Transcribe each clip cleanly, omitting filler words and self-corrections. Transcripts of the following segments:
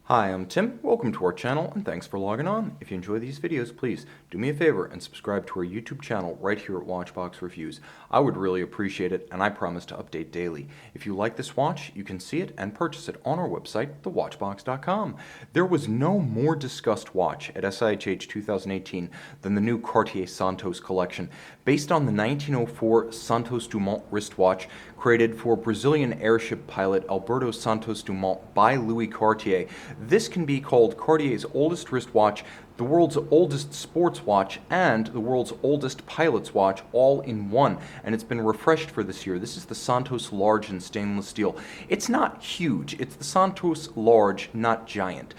Hi, I'm Tim. Welcome to our channel and thanks for logging on. If you enjoy these videos, please do me a favor and subscribe to our YouTube channel right here at Watchbox Reviews. I would really appreciate it and I promise to update daily. If you like this watch, you can see it and purchase it on our website, thewatchbox.com. There was no more discussed watch at SIHH 2018 than the new Cartier Santos collection. Based on the 1904 Santos Dumont wristwatch created for Brazilian airship pilot Alberto Santos Dumont by Louis Cartier, this can be called Cartier's oldest wristwatch, the world's oldest sports watch, and the world's oldest pilot's watch all in one. And it's been refreshed for this year. This is the Santos Large in stainless steel. It's not huge. It's the Santos Large, not giant.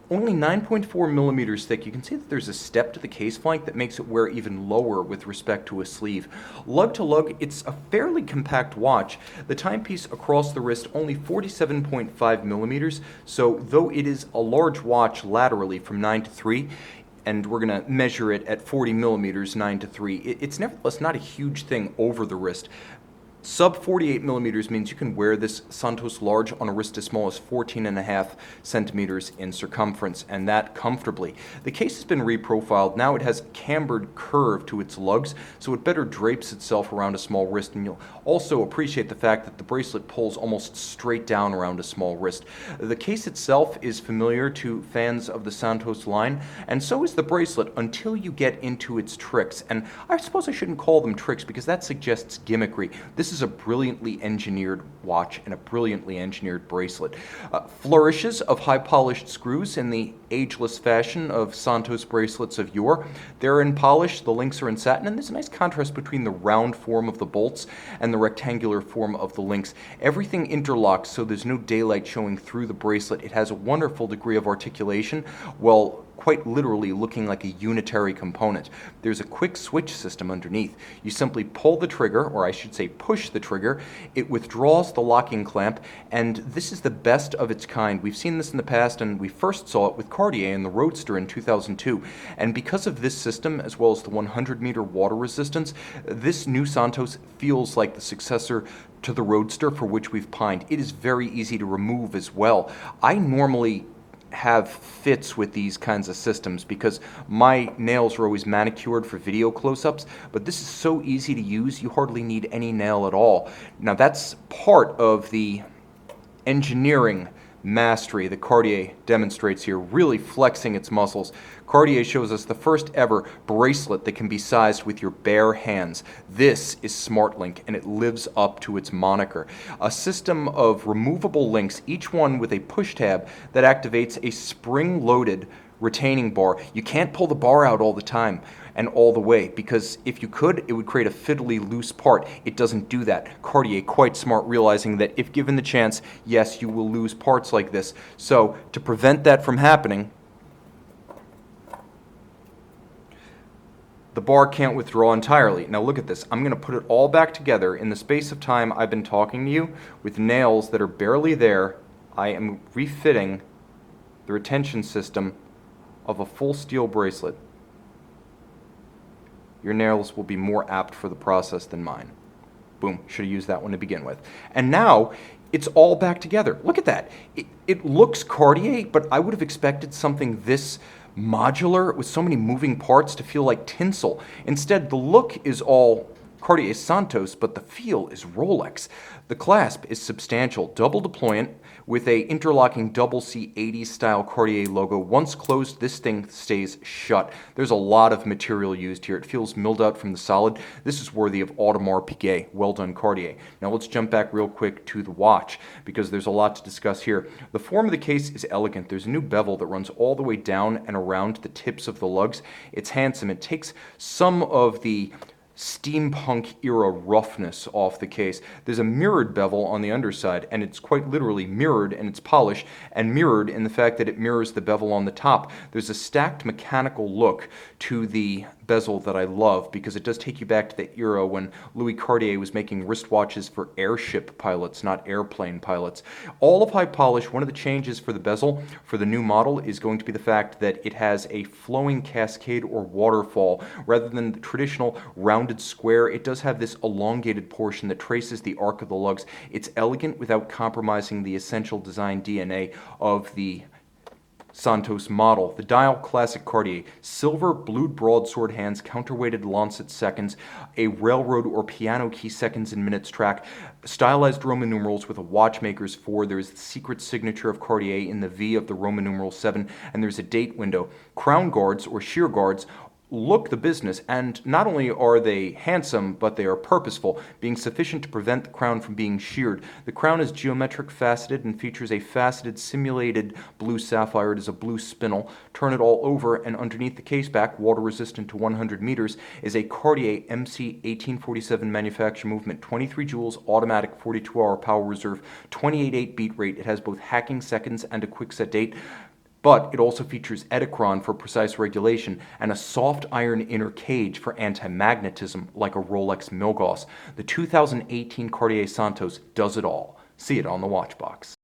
Only 9.4 millimeters thick. You can see that there's a step to the case flank that makes it wear even lower with respect to a sleeve. Lug to lug, it's a fairly compact watch. The timepiece across the wrist only 47.5 millimeters, so though it is a large watch laterally from 9 to 3, and we're going to measure it at 40 millimeters, 9 to 3, it's nevertheless not a huge thing over the wrist. Sub 48 millimeters means you can wear this Santos Large on a wrist as small as 14.5 centimeters in circumference, and that comfortably. The case has been reprofiled. Now it has cambered curve to its lugs, so it better drapes itself around a small wrist, and you'll also appreciate the fact that the bracelet pulls almost straight down around a small wrist. The case itself is familiar to fans of the Santos line, and so is the bracelet until you get into its tricks. And I suppose I shouldn't call them tricks because that suggests gimmickry. This is a brilliantly engineered watch and a brilliantly engineered bracelet. Flourishes of high polished screws in the ageless fashion of Santos bracelets of yore. They're in polish, the links are in satin, and there's a nice contrast between the round form of the bolts and the rectangular form of the links. Everything interlocks so there's no daylight showing through the bracelet. It has a wonderful degree of articulation, well, quite literally looking like a unitary component. There's a quick switch system underneath. You simply pull the trigger, or I should say push the trigger, it withdraws the locking clamp, and this is the best of its kind. We've seen this in the past, and we first saw it with Cartier in the Roadster in 2002, and because of this system, as well as the 100-meter water resistance, this new Santos feels like the successor to the Roadster, for which we've pined. It is very easy to remove as well. I normally have fits with these kinds of systems because my nails are always manicured for video close-ups, but this is so easy to use you hardly need any nail at all. Now that's part of the engineering mastery that Cartier demonstrates here, really flexing its muscles. Cartier shows us the first ever bracelet that can be sized with your bare hands. This is SmartLink, and it lives up to its moniker. A system of removable links, each one with a push tab that activates a spring-loaded retaining bar. You can't pull the bar out all the time and all the way, because if you could, it would create a fiddly loose part. It doesn't do that. Cartier, quite smart, realizing that if given the chance, yes, you will lose parts like this. So to prevent that from happening, the bar can't withdraw entirely. Now look at this. I'm going to put it all back together in the space of time I've been talking to you with nails that are barely there. I am refitting the retention system of a full steel bracelet. Your nails will be more apt for the process than mine. Boom, should have used that one to begin with. And now, it's all back together. Look at that. It looks Cartier, but I would have expected something this modular with so many moving parts to feel like tinsel. Instead, the look is all Cartier Santos, but the feel is Rolex. The clasp is substantial, double deployant with a interlocking double C 80s style Cartier logo. Once closed, this thing stays shut. There's a lot of material used here. It feels milled out from the solid. This is worthy of Audemars Piguet. Well done, Cartier. Now let's jump back real quick to the watch because there's a lot to discuss here. The form of the case is elegant. There's a new bevel that runs all the way down and around the tips of the lugs. It's handsome. It takes some of the steampunk era roughness off the case. There's a mirrored bevel on the underside, and it's quite literally mirrored in its polish and mirrored in the fact that it mirrors the bevel on the top. There's a stacked mechanical look to the bezel that I love because it does take you back to the era when Louis Cartier was making wristwatches for airship pilots, not airplane pilots. All of high polish, one of the changes for the bezel for the new model is going to be the fact that it has a flowing cascade or waterfall rather than the traditional rounded square. It does have this elongated portion that traces the arc of the lugs. It's elegant without compromising the essential design DNA of the Santos model. The dial classic Cartier. Silver blued broadsword hands, counterweighted lancet seconds, a railroad or piano key seconds and minutes track, stylized Roman numerals with a watchmaker's 4. There's the secret signature of Cartier in the V of the Roman numeral 7, and there's a date window. Crown guards or sheer guards look the business, and not only are they handsome, but they are purposeful, being sufficient to prevent the crown from being sheared. The crown is geometric faceted and features a faceted simulated blue sapphire. It is a blue spinel. Turn it all over, and underneath the caseback, water resistant to 100 meters, is a Cartier MC 1847 manufacture movement, 23 joules, automatic 42-hour power reserve, 28.8 beat rate. It has both hacking seconds and a quick set date, but it also features Edicron for precise regulation and a soft iron inner cage for anti-magnetism like a Rolex Milgauss. The 2018 Cartier Santos does it all. See it on the watch box.